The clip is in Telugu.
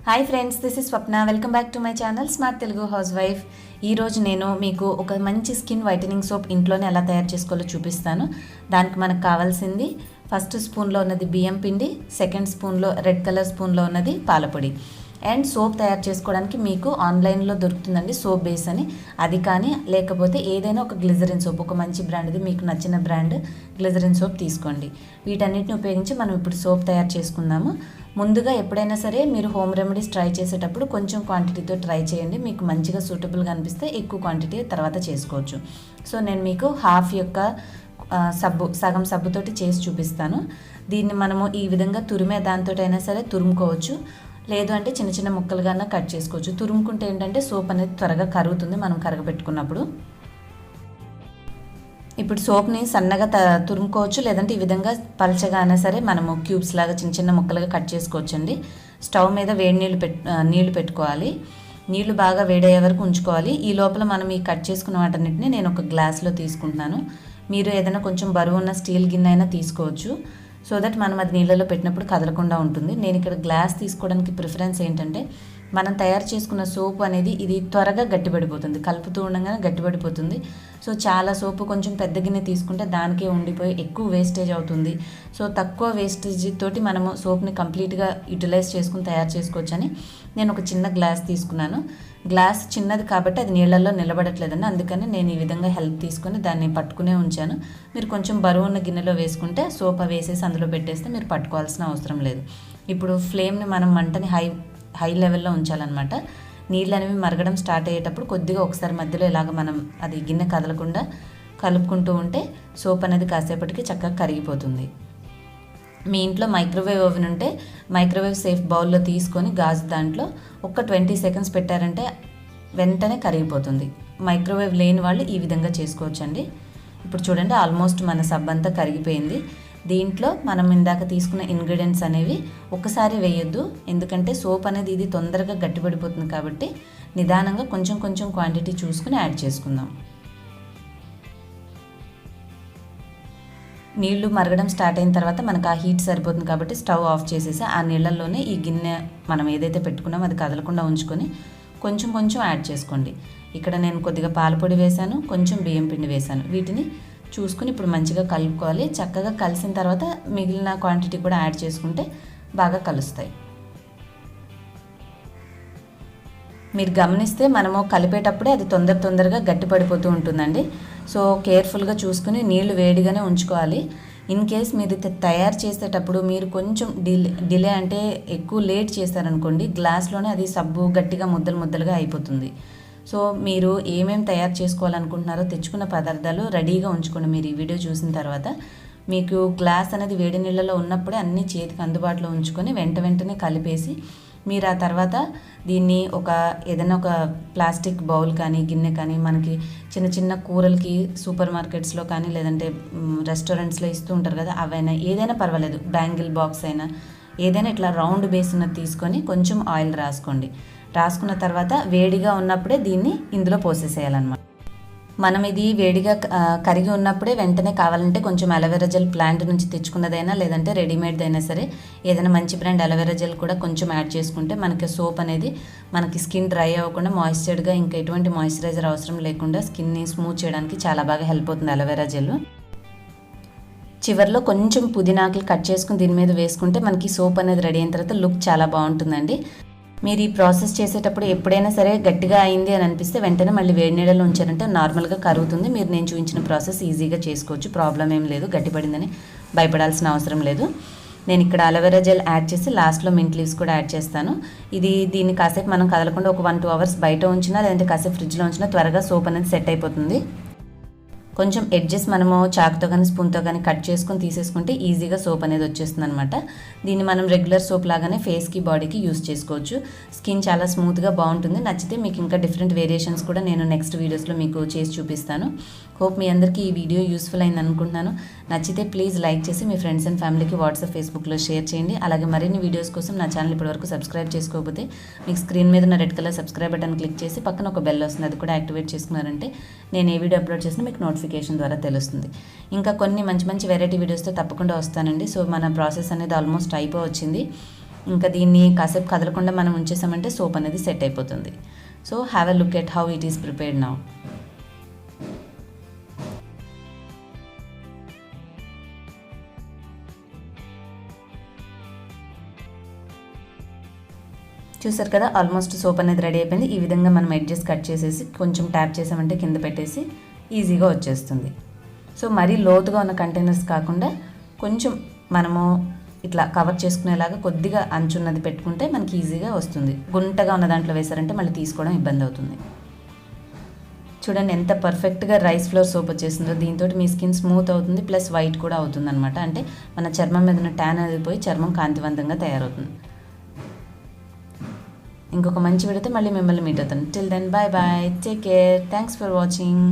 Hi friends, this is Swapna. Welcome back to my channel smart Telugu house wife. ఈరోజు నేను మీకు ఒక మంచి స్కిన్ వైటనింగ్ సోప్ ఇంట్లోనే ఎలా తయారు చేసుకోవాలో చూపిస్తాను. దానికి మనకు కావాల్సింది ఫస్ట్ స్పూన్లో ఉన్నది బియ్యం పిండి, సెకండ్ స్పూన్లో రెడ్ కలర్ స్పూన్లో ఉన్నది పాలపొడి. అండ్ సోప్ తయారు చేసుకోవడానికి మీకు ఆన్లైన్లో దొరుకుతుందండి సోప్ బేస్ అని. అది కానీ లేకపోతే ఏదైనా ఒక గ్లిజరిన్ సోప్, ఒక మంచి బ్రాండ్ది మీకు నచ్చిన బ్రాండ్ గ్లిజరిన్ సోప్ తీసుకోండి. వీటన్నిటిని ఉపయోగించి మనం ఇప్పుడు సోప్ తయారు చేసుకుందాము. ముందుగా ఎప్పుడైనా సరే మీరు హోమ్ రెమెడీస్ ట్రై చేసేటప్పుడు కొంచెం క్వాంటిటీతో ట్రై చేయండి. మీకు మంచిగా సూటబుల్గా అనిపిస్తే ఎక్కువ క్వాంటిటీ తర్వాత చేసుకోవచ్చు. సో నేను మీకు హాఫ్ యొక్క సగం సబ్బుతోటి చేసి చూపిస్తాను. దీన్ని మనము ఈ విధంగా తురిమే దాంతో అయినా సరే తురుముకోవచ్చు, లేదు అంటే చిన్న చిన్న ముక్కలుగా కట్ చేసుకోవచ్చు. తురుముకుంటే ఏంటంటే సోప్ అనేది త్వరగా కరుగుతుంది మనం కరగబెట్టుకున్నప్పుడు. ఇప్పుడు సోప్ని సన్నగా తురుముకోవచ్చు, లేదంటే ఈ విధంగా పలచగా అయినా సరే మనము క్యూబ్స్ లాగా చిన్న చిన్న ముక్కలుగా కట్ చేసుకోవచ్చండి. స్టవ్ మీద వేడి నీళ్ళు పెట్టుకోవాలి. నీళ్లు బాగా వేడయ్యే వరకు ఉంచుకోవాలి. ఈ లోపల మనం ఈ కట్ చేసుకున్న వాటన్నిటిని నేను ఒక గ్లాస్లో తీసుకుంటున్నాను. మీరు ఏదైనా కొంచెం బరువు ఉన్న స్టీల్ గిన్నె అయినా తీసుకోవచ్చు, సో దట్ మనం అది నీళ్ళలో పెట్టినప్పుడు కదలకుండా ఉంటుంది. నేను ఇక్కడ గ్లాస్ తీసుకోవడానికి ప్రిఫరెన్స్ ఏంటంటే మనం తయారు చేసుకున్న సోపు అనేది ఇది త్వరగా గట్టిపడిపోతుంది, కలుపుతూ ఉండగానే గట్టిపడిపోతుంది. సో చాలా సోపు కొంచెం పెద్ద గిన్నె తీసుకుంటే దానికే ఉండిపోయి ఎక్కువ వేస్టేజ్ అవుతుంది. సో తక్కువ వేస్టేజ్ తోటి మనము సోప్ని కంప్లీట్గా యూటిలైజ్ చేసుకుని తయారు చేసుకోవచ్చని నేను ఒక చిన్న గ్లాస్ తీసుకున్నాను. గ్లాస్ చిన్నది కాబట్టి అది నీళ్ళల్లో నిలబడట్లేదండి, అందుకని నేను ఈ విధంగా హెల్ప్ తీసుకొని దాన్ని పట్టుకునే ఉంచాను. మీరు కొంచెం బరువు ఉన్న గిన్నెలో వేసుకుంటే సోప్ వేసేసి అందులో పెట్టేస్తే మీరు పట్టుకోవాల్సిన అవసరం లేదు. ఇప్పుడు ఫ్లేమ్ని మనం మంటని హై లెవెల్లో ఉంచాలన్నమాట. నీళ్ళు అనేవి మరగడం స్టార్ట్ అయ్యేటప్పుడు కొద్దిగా ఒకసారి మధ్యలో ఇలాగ మనం అది గిన్నె కదలకుండా కలుపుకుంటూ ఉంటే సోప్ అనేది కాసేపటికి చక్కగా కరిగిపోతుంది. మీ ఇంట్లో మైక్రోవేవ్ ఓవెన్ ఉంటే మైక్రోవేవ్ సేఫ్ బౌల్లో తీసుకొని గాజు దాంట్లో ఒక 20 సెకండ్స్ పెట్టారంటే వెంటనే కరిగిపోతుంది. మైక్రోవేవ్ లేని వాళ్ళు ఈ విధంగా చేసుకోవచ్చండి. ఇప్పుడు చూడండి, ఆల్మోస్ట్ మన సబ్ అంతా కరిగిపోయింది. దీంట్లో మనం ఇందాక తీసుకున్న ఇంగ్రీడియంట్స్ అనేవి ఒకసారి వేయొద్దు, ఎందుకంటే సోప్ అనేది ఇది తొందరగా గట్టిపడిపోతుంది కాబట్టి నిదానంగా కొంచెం కొంచెం క్వాంటిటీ చూసుకుని యాడ్ చేసుకుందాం. నీళ్లు మరగడం స్టార్ట్ అయిన తర్వాత మనకు ఆ హీట్ సరిపోతుంది కాబట్టి స్టవ్ ఆఫ్ చేసేసి ఆ నీళ్ళల్లోనే ఈ గిన్నె మనం ఏదైతే పెట్టుకున్నామో అది కదలకుండా ఉంచుకొని కొంచెం కొంచెం యాడ్ చేసుకోండి. ఇక్కడ నేను కొద్దిగా పాలపొడి వేశాను, కొంచెం బియ్యం పిండి వేశాను. వీటిని చూసుకుని ఇప్పుడు మంచిగా కలుపుకోవాలి. చక్కగా కలిసిన తర్వాత మిగిలిన క్వాంటిటీ కూడా యాడ్ చేసుకుంటే బాగా కలుస్తాయి. మీరు గమనిస్తే మనము కలిపేటప్పుడే అది తొందరగా గట్టిపడిపోతూ ఉంటుందండి. సో కేర్ఫుల్గా చూసుకుని నీళ్లు వేడిగానే ఉంచుకోవాలి. ఇన్ కేస్ మీరు తయారు చేసేటప్పుడు మీరు కొంచెం డిలే అంటే ఎక్కువ లేట్ చేశారనుకోండి, గ్లాస్లోనే అది సబ్బు గట్టిగా ముద్దలుగా అయిపోతుంది. సో మీరు ఏమేమి తయారు చేసుకోవాలనుకుంటున్నారో తెచ్చుకున్న పదార్థాలు రెడీగా ఉంచుకోండి. మీరు ఈ వీడియో చూసిన తర్వాత మీకు గ్లాస్ అనేది వేడి నీళ్ళలో ఉన్నప్పుడే అన్నీ చేతికి అందుబాటులో ఉంచుకొని వెంటనే కలిపేసి మీరు ఆ తర్వాత దీన్ని ఏదైనా ఒక ప్లాస్టిక్ బౌల్ కానీ గిన్నె కానీ, మనకి చిన్న చిన్న కూరలకి సూపర్ మార్కెట్స్లో కానీ లేదంటే రెస్టారెంట్స్లో ఇస్తూ ఉంటారు కదా, అవైనా ఏదైనా పర్వాలేదు, బ్యాంగిల్ బాక్స్ అయినా ఏదైనా ఇట్లా రౌండ్ బేస్ ఉన్నది తీసుకొని కొంచెం ఆయిల్ రాసుకున్న తర్వాత వేడిగా ఉన్నప్పుడే దీన్ని ఇందులో పోసేసేయాలన్నమాట. మనం ఇది వేడిగా కరిగి ఉన్నప్పుడే వెంటనే కావాలంటే కొంచెం అలోవెరా జెల్ ప్లాంట్ నుంచి తెచ్చుకున్నదైనా లేదంటే రెడీమేడ్ అయినా సరే ఏదైనా మంచి బ్రాండ్ అలోవెరా జెల్ కూడా కొంచెం యాడ్ చేసుకుంటే మనకి సోప్ అనేది మనకి స్కిన్ డ్రై అవ్వకుండా మాయిశ్చర్డ్గా, ఇంకా ఎటువంటి మాయిశ్చరైజర్ అవసరం లేకుండా స్కిన్ని స్మూత్ చేయడానికి చాలా బాగా హెల్ప్ అవుతుంది అలోవెరా జెల్. చివరిలో కొంచెం పుదీనాకులు కట్ చేసుకుని దీని మీద వేసుకుంటే మనకి సోప్ అనేది రెడీ అయిన తర్వాత లుక్ చాలా బాగుంటుందండి. మీరు ఈ ప్రాసెస్ చేసేటప్పుడు ఎప్పుడైనా సరే గట్టిగా అయింది అని అనిపిస్తే వెంటనే మళ్ళీ వేడి నీళ్ళలో ఉంచారంటే నార్మల్గా కరుగుతుంది. మీరు నేను చూపించిన ప్రాసెస్ ఈజీగా చేసుకోవచ్చు, ప్రాబ్లం ఏం లేదు, గట్టిపడిందని భయపడాల్సిన అవసరం లేదు. నేను ఇక్కడ అలోవెరా జెల్ యాడ్ చేసి లాస్ట్లో మింట్ లీవ్స్ కూడా యాడ్ చేస్తాను. దీన్ని కాసేపు మనం కదలకుండా ఒక 1-2 అవర్స్ బయట ఉంచినా లేదంటే కాసేపు ఫ్రిడ్జ్లో ఉంచినా త్వరగా సోప్ అనేది సెట్ అయిపోతుంది. కొంచెం ఎడ్జెస్ మనము చాకుతో కానీ స్పూన్తో కానీ కట్ చేసుకొని తీసేసుకుంటే ఈజీగా సోప్ అనేది వచ్చేస్తుంది అనమాట. దీన్ని మనం రెగ్యులర్ సోప్ లాగానే ఫేస్కి, బాడీకి యూస్ చేసుకోవచ్చు. స్కిన్ చాలా స్మూత్గా బాగుంటుంది. నచ్చితే మీకు ఇంకా డిఫరెంట్ వేరియేషన్స్ కూడా నేను నెక్స్ట్ వీడియోస్లో మీకు చేసి చూపిస్తాను. హోప్ మీ అందరికీ ఈ వీడియో యూస్ఫుల్ అయింది అనుకుంటున్నాను. నచ్చితే ప్లీజ్ లైక్ చేసి మీ ఫ్రెండ్స్ అండ్ ఫ్యామిలీకి వాట్సాప్, ఫేస్బుక్లో షేర్ చేయండి. అలాగే మరిన్ని వీడియోస్ కోసం నా ఛానల్ ఇప్పటివరకు సబ్స్క్రైబ్ చేసుకోకపోతే మీకు స్క్రీన్ మీద ఉన్న red colour subscribe button click చేసి పక్కన ఒక బెల్ వస్తుంది, అది కూడా యాక్టివేట్ చేసుకున్నారంటే నేను ఏ వీడియో అప్లోడ్ చేసినా మీకు నోటిఫికేషన్ ద్వారా తెలుస్తుంది. ఇంకా కొన్ని మంచి వెరైటీ వీడియోస్తో తప్పకుండా వస్తానండి. సో మన ప్రాసెస్ అనేది ఆల్మోస్ట్ అయిపోవచ్చింది. ఇంకా దీన్ని కాసేపు కదలకుండా మనం ఉంచేసామంటే సోప్ అనేది సెట్ అయిపోతుంది. So have a look at how it is prepared now. చూసారు కదా, ఆల్మోస్ట్ సోప్ అనేది రెడీ అయిపోయింది. ఈ విధంగా మనం ఎడ్జెస్ కట్ చేసేసి కొంచెం ట్యాప్ చేసామంటే కింద పెట్టేసి ఈజీగా వచ్చేస్తుంది. సో మరీ లోతుగా ఉన్న కంటైనర్స్ కాకుండా కొంచెం మనము ఇట్లా కవర్ చేసుకునేలాగా కొద్దిగా అంచున్నది పెట్టుకుంటే మనకి ఈజీగా వస్తుంది. గుంటగా ఉన్న దాంట్లో వేసారంటే మళ్ళీ తీసుకోవడం ఇబ్బంది అవుతుంది. చూడండి ఎంత పర్ఫెక్ట్గా రైస్ ఫ్లోర్ సోప్ వచ్చేసిందో. దీంతో మీ స్కిన్ స్మూత్ అవుతుంది, ప్లస్ వైట్ కూడా అవుతుంది అనమాట. అంటే మన చర్మం మీద ఉన్న ట్యాన్ అనేది పోయి చర్మం కాంతివంతంగా తయారవుతుంది. ఇంకొక మంచి వీడియోతో మళ్ళీ మిమ్మల్ని మీట్ అవుతాను. Till then bye bye, take care, thanks for watching.